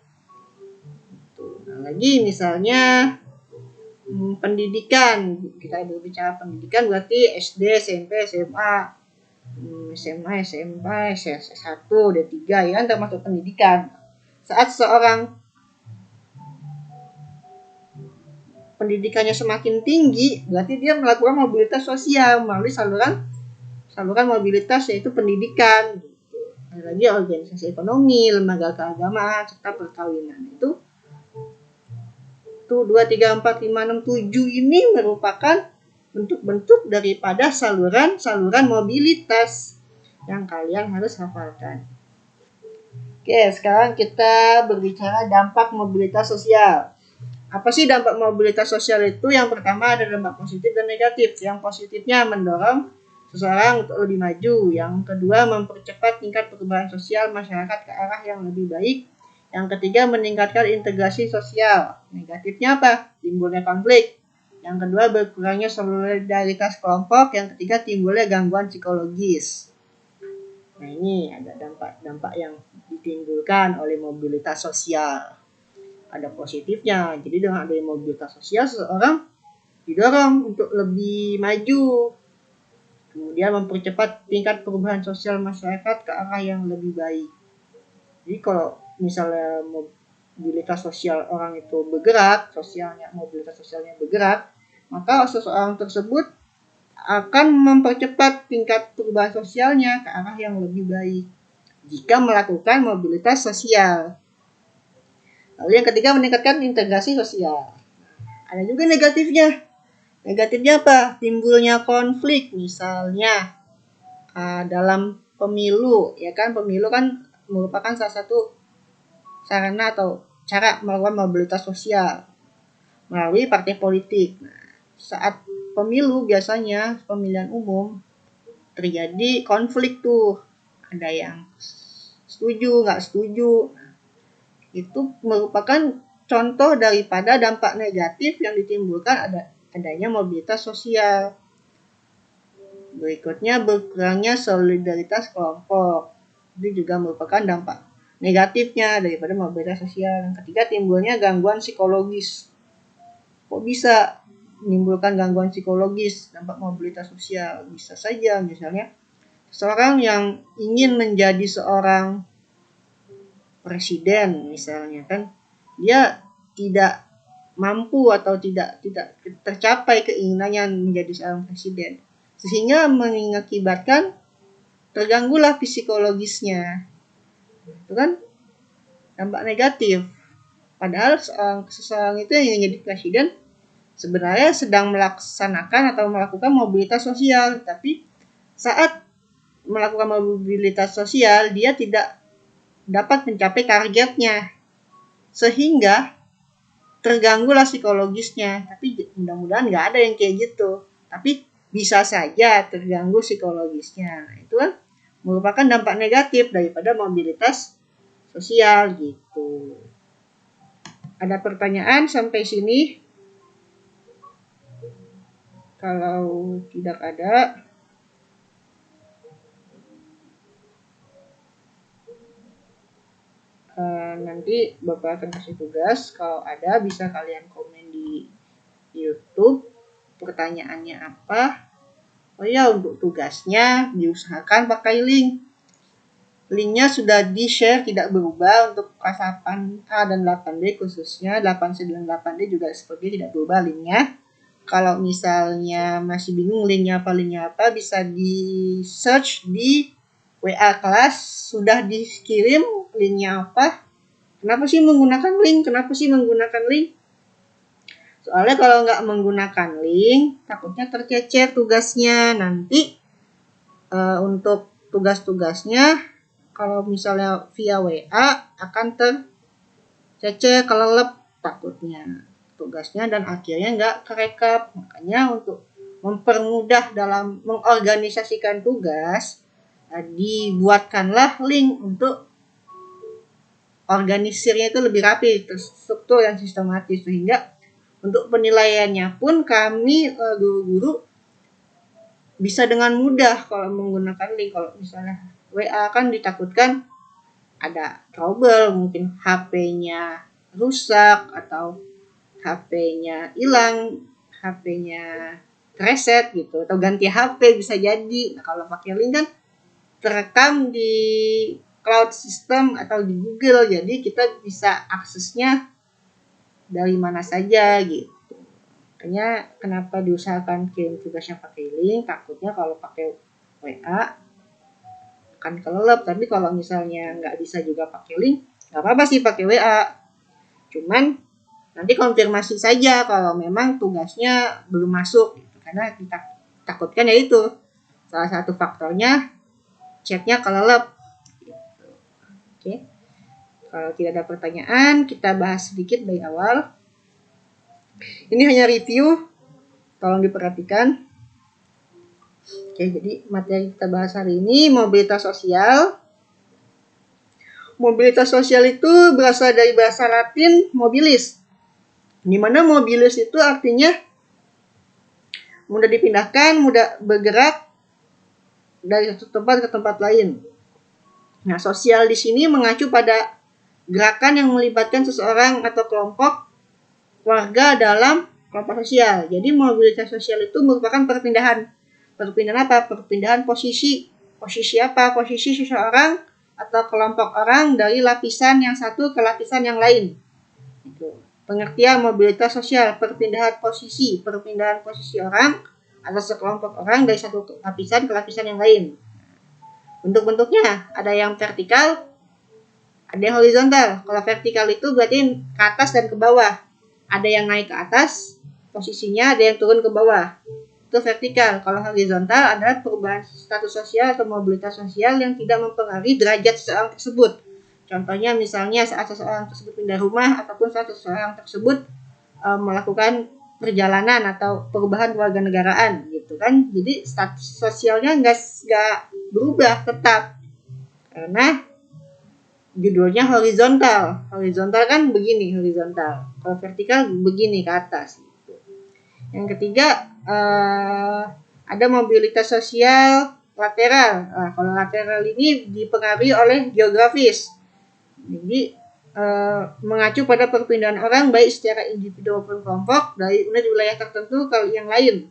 Nah, lagi misalnya pendidikan, kita berbicara pendidikan berarti SD, SMP, SMA, S1, D3 ya kan termasuk pendidikan. Saat seorang pendidikannya semakin tinggi, berarti dia melakukan mobilitas sosial melalui saluran mobilitas yaitu pendidikan. Ada lagi organisasi ekonomi, lembaga keagamaan, serta perkawinan. Itu 2, 3, 4, 5, 6, 7 ini merupakan bentuk-bentuk daripada saluran mobilitas yang kalian harus hafalkan. Oke, sekarang kita berbicara dampak mobilitas sosial. Apa sih dampak mobilitas sosial itu? Yang pertama ada dampak positif dan negatif. Yang positifnya mendorong seseorang untuk lebih maju. Yang kedua mempercepat tingkat perubahan sosial masyarakat ke arah yang lebih baik. Yang ketiga meningkatkan integrasi sosial. Negatifnya apa? Timbulnya konflik. Yang kedua berkurangnya solidaritas kelompok. Yang ketiga timbulnya gangguan psikologis. Nah, ini ada dampak yang ditimbulkan oleh mobilitas sosial. Ada positifnya. Jadi dengan adanya mobilitas sosial seseorang didorong untuk lebih maju. Kemudian mempercepat tingkat perubahan sosial masyarakat ke arah yang lebih baik. Jadi kalau misalnya mobilitas sosial orang itu bergerak, mobilitas sosialnya bergerak, maka seseorang tersebut akan mempercepat tingkat perubahan sosialnya ke arah yang lebih baik jika melakukan mobilitas sosial. Lalu yang ketiga meningkatkan integrasi sosial. Ada juga negatifnya. Negatifnya apa? Timbulnya konflik, misalnya dalam pemilu, ya kan? Pemilu kan merupakan salah satu sarana atau cara melakukan mobilitas sosial melalui partai politik. Nah, saat pemilu biasanya pemilihan umum terjadi konflik tuh, ada yang setuju, nggak setuju. Nah, itu merupakan contoh daripada dampak negatif yang ditimbulkan adanya mobilitas sosial. Berikutnya berkurangnya solidaritas kelompok. Itu juga merupakan dampak negatifnya daripada mobilitas sosial. Yang ketiga timbulnya gangguan psikologis. Kok bisa menimbulkan gangguan psikologis dampak mobilitas sosial? Bisa saja misalnya seorang yang ingin menjadi seorang presiden misalnya kan, dia tidak mampu atau tidak tercapai keinginannya menjadi seorang presiden, sehingga mengakibatkan terganggulah psikologisnya. Itu kan dampak negatif. Padahal seseorang itu yang ingin jadi presiden sebenarnya sedang melaksanakan atau melakukan mobilitas sosial, tapi saat melakukan mobilitas sosial dia tidak dapat mencapai targetnya, sehingga terganggulah psikologisnya. Tapi mudah-mudahan nggak ada yang kayak gitu, tapi bisa saja terganggu psikologisnya. Nah, itu kan merupakan dampak negatif daripada mobilitas sosial gitu. Ada pertanyaan sampai sini? Kalau tidak ada, Nanti Bapak akan kasih tugas, kalau ada bisa kalian komen di YouTube pertanyaannya apa. Oh ya, untuk tugasnya diusahakan pakai link. Linknya sudah di-share, tidak berubah untuk kelas 8A dan 8B khususnya. 8C dan 8D juga seperti tidak berubah linknya. Kalau misalnya masih bingung linknya apa, bisa di-search di WA kelas, sudah dikirim linknya apa. Kenapa sih menggunakan link? Soalnya kalau nggak menggunakan link, takutnya tercecer tugasnya. Nanti untuk tugas-tugasnya, kalau misalnya via WA akan tercecer, kelelep takutnya tugasnya dan akhirnya nggak kerekap. Makanya untuk mempermudah dalam mengorganisasikan tugas, dibuatkanlah link untuk organisirnya itu lebih rapi, terstruktur dan sistematis, sehingga untuk penilaiannya pun kami guru-guru bisa dengan mudah kalau menggunakan link. Kalau misalnya WA kan ditakutkan ada trouble, mungkin HP-nya rusak atau HP-nya hilang, HP-nya reset gitu, atau ganti HP bisa jadi. Nah, kalau pakai link kan terekam di cloud system atau di Google, jadi kita bisa aksesnya dari mana saja gitu. Makanya kenapa diusahakan kirim tugasnya pakai link, takutnya kalau pakai WA akan kelelep. Tapi kalau misalnya nggak bisa juga pakai link, nggak apa-apa sih pakai WA. Cuman nanti konfirmasi saja kalau memang tugasnya belum masuk gitu. Karena kita takutkan ya itu salah satu faktornya chatnya kelelep gitu. Oke. Kalau tidak ada pertanyaan, kita bahas sedikit dari awal. Ini hanya review, tolong diperhatikan. Oke, jadi materi kita bahas hari ini mobilitas sosial. Mobilitas sosial itu berasal dari bahasa Latin mobilis, di mana mobilis itu artinya mudah dipindahkan, mudah bergerak dari satu tempat ke tempat lain. Nah, sosial di sini mengacu pada gerakan yang melibatkan seseorang atau kelompok warga dalam kelompok sosial. Jadi mobilitas sosial itu merupakan perpindahan. Perpindahan apa? Perpindahan posisi. Posisi apa? Posisi seseorang atau kelompok orang dari lapisan yang satu ke lapisan yang lain. Itu. Pengertian mobilitas sosial, perpindahan posisi orang atau sekelompok orang dari satu lapisan ke lapisan yang lain. Bentuk-bentuknya ada yang vertikal, ada yang horizontal. Kalau vertikal itu berarti ke atas dan ke bawah. Ada yang naik ke atas posisinya, ada yang turun ke bawah. Itu vertikal. Kalau horizontal adalah perubahan status sosial atau mobilitas sosial yang tidak mempengaruhi derajat seseorang tersebut. Contohnya misalnya saat seseorang tersebut pindah rumah ataupun saat seseorang tersebut melakukan perjalanan atau perubahan kewarganegaraan gitu kan. Jadi status sosialnya nggak berubah, tetap. Karena judulnya horizontal. Horizontal kan begini, horizontal. Kalau vertikal begini ke atas. Gitu. Yang ketiga ada mobilitas sosial lateral. Nah, kalau lateral ini dipengaruhi oleh geografis. Jadi mengacu pada perpindahan orang baik secara individu maupun kelompok dari unit wilayah tertentu ke yang lain,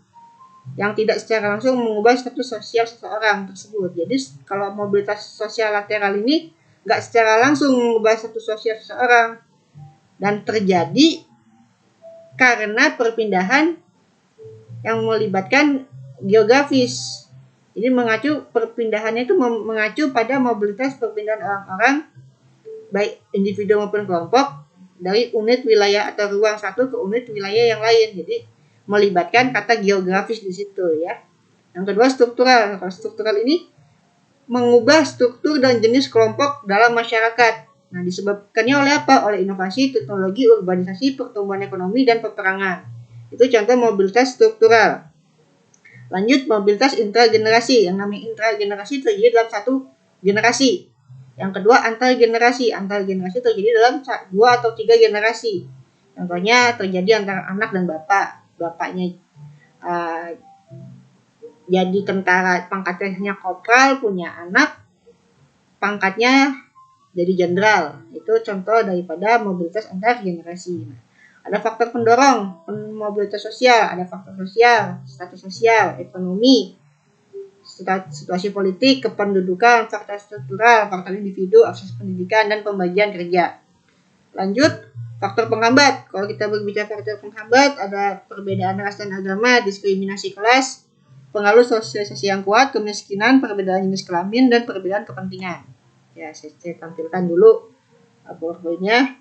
yang tidak secara langsung mengubah status sosial seseorang tersebut. Jadi kalau mobilitas sosial lateral ini nggak secara langsung mengubah status sosial seseorang dan terjadi karena perpindahan yang melibatkan geografis. Jadi perpindahannya itu mengacu pada mobilitas perpindahan orang-orang baik individu maupun kelompok dari unit wilayah atau ruang satu ke unit wilayah yang lain. Jadi melibatkan kata geografis di situ ya. Yang kedua struktural. Kalau struktural ini mengubah struktur dan jenis kelompok dalam masyarakat. Nah, disebabkannya oleh apa? Oleh inovasi, teknologi, urbanisasi, pertumbuhan ekonomi, dan peperangan. Itu contoh mobilitas struktural. Lanjut, mobilitas intragenerasi. Yang namanya intragenerasi terjadi dalam satu generasi. Yang kedua, antar generasi. Antar generasi terjadi dalam 2 atau 3 generasi. Contohnya terjadi antara anak dan bapak. Bapaknya jadi tentara, pangkatnya kopral, punya anak, pangkatnya jadi jenderal. Itu contoh daripada mobilitas antar generasi. Nah, ada faktor pendorong mobilitas sosial, ada faktor sosial, status sosial, ekonomi, situasi politik, kependudukan, faktor struktural, faktor individu, akses pendidikan, dan pembagian kerja. Lanjut, faktor penghambat. Kalau kita berbicara faktor penghambat, ada perbedaan ras dan agama, diskriminasi kelas, pengaruh sosialisasi yang kuat, kemiskinan, perbedaan jenis kelamin, dan perbedaan kepentingan. Ya, saya tampilkan dulu PowerPoint-nya.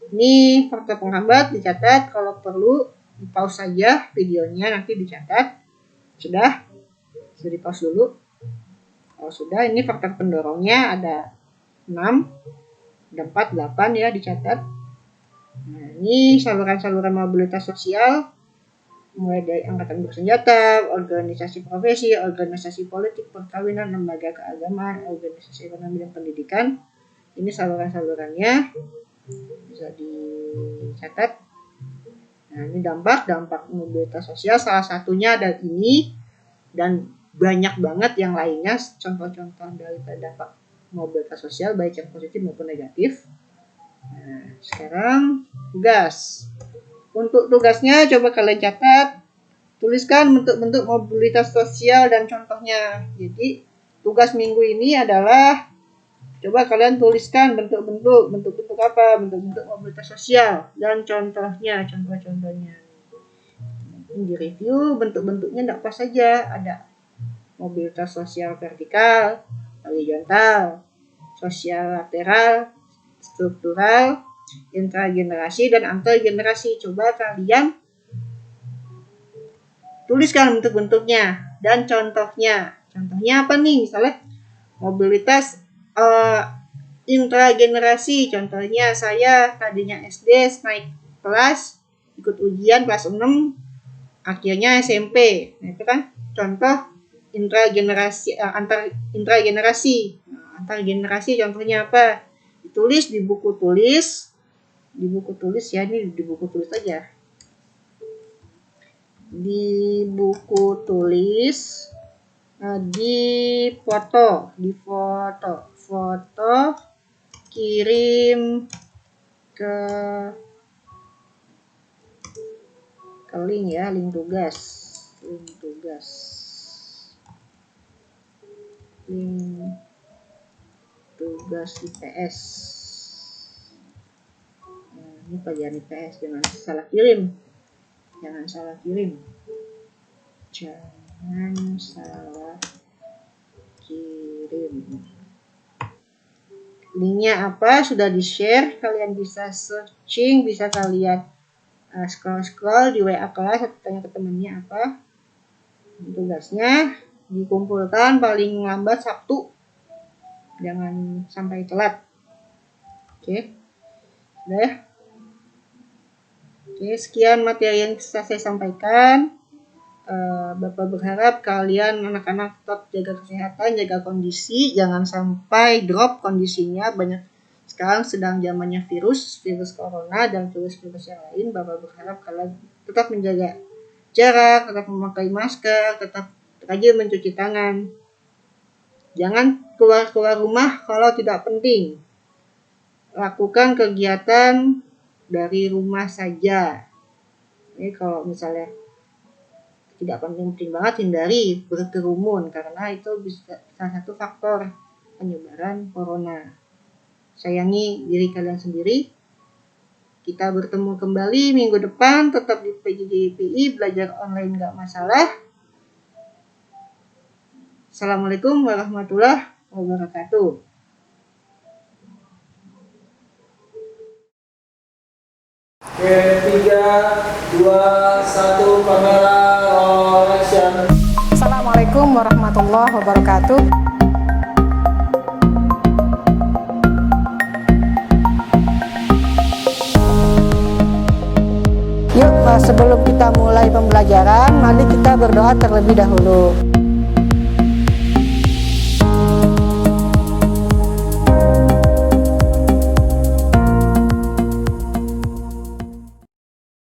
Ini faktor penghambat dicatat, kalau perlu di pause saja videonya, nanti dicatat. Sudah di pause dulu. Kalau sudah, ini faktor pendorongnya ada 6, ada 4, 8 ya dicatat. Nah, ini saluran-saluran mobilitas sosial, mulai dari angkatan bersenjata, organisasi profesi, organisasi politik, perkawinan, lembaga keagamaan, organisasi ekonomi dan pendidikan. Ini saluran-salurannya bisa dicatat. Nah, ini dampak mobilitas sosial, salah satunya ada ini dan banyak banget yang lainnya, contoh-contoh dari dampak mobilitas sosial baik yang positif maupun negatif. Nah, sekarang tugas. Untuk tugasnya coba kalian catat, tuliskan bentuk-bentuk mobilitas sosial dan contohnya. Jadi tugas minggu ini adalah coba kalian tuliskan bentuk-bentuk apa? Bentuk-bentuk mobilitas sosial dan contohnya. Di review bentuk-bentuknya tidak pas saja. Ada mobilitas sosial vertikal, horizontal, sosial lateral, struktural, intragenerasi, dan antargenerasi. Coba kalian tuliskan bentuk-bentuknya dan contohnya. Contohnya apa nih? Misalnya mobilitas intragenerasi. Contohnya saya tadinya SD naik kelas, ikut ujian kelas 6, akhirnya SMP. Nah, itu kan contoh intragenerasi, intragenerasi. Nah, antargenerasi contohnya apa? Ditulis di buku tulis. Di buku tulis ya, ini di buku tulis aja. Di buku tulis, di foto, kirim ke link ya, link tugas IPS. Nah, ini pelajaran IPS, jangan salah kirim. Linknya apa? Sudah di-share, kalian bisa searching, bisa kalian scroll di WA kelas atau tanya ke temannya apa. Tugasnya dikumpulkan paling lambat Sabtu, jangan sampai telat. Oke, udah ya. Oke, sekian materi yang bisa saya sampaikan. Bapak berharap kalian anak-anak tetap jaga kesehatan, jaga kondisi, jangan sampai drop kondisinya. Banyak sekarang sedang zamannya virus corona dan virus yang lain. Bapak berharap kalian tetap menjaga jarak, tetap memakai masker, tetap rajin mencuci tangan. Jangan keluar rumah kalau tidak penting. Lakukan kegiatan dari rumah saja. Ini kalau misalnya tidak penting banget, hindari berkerumun karena itu bisa salah satu faktor penyebaran corona. Sayangi diri kalian sendiri. Kita bertemu kembali minggu depan, tetap di PJJPI, belajar online nggak masalah. Assalamualaikum warahmatullahi wabarakatuh. Oke, 3, 2, 1, kamera, roll action. Assalamualaikum warahmatullahi wabarakatuh. Yuk, sebelum kita mulai pembelajaran, mari kita berdoa terlebih dahulu.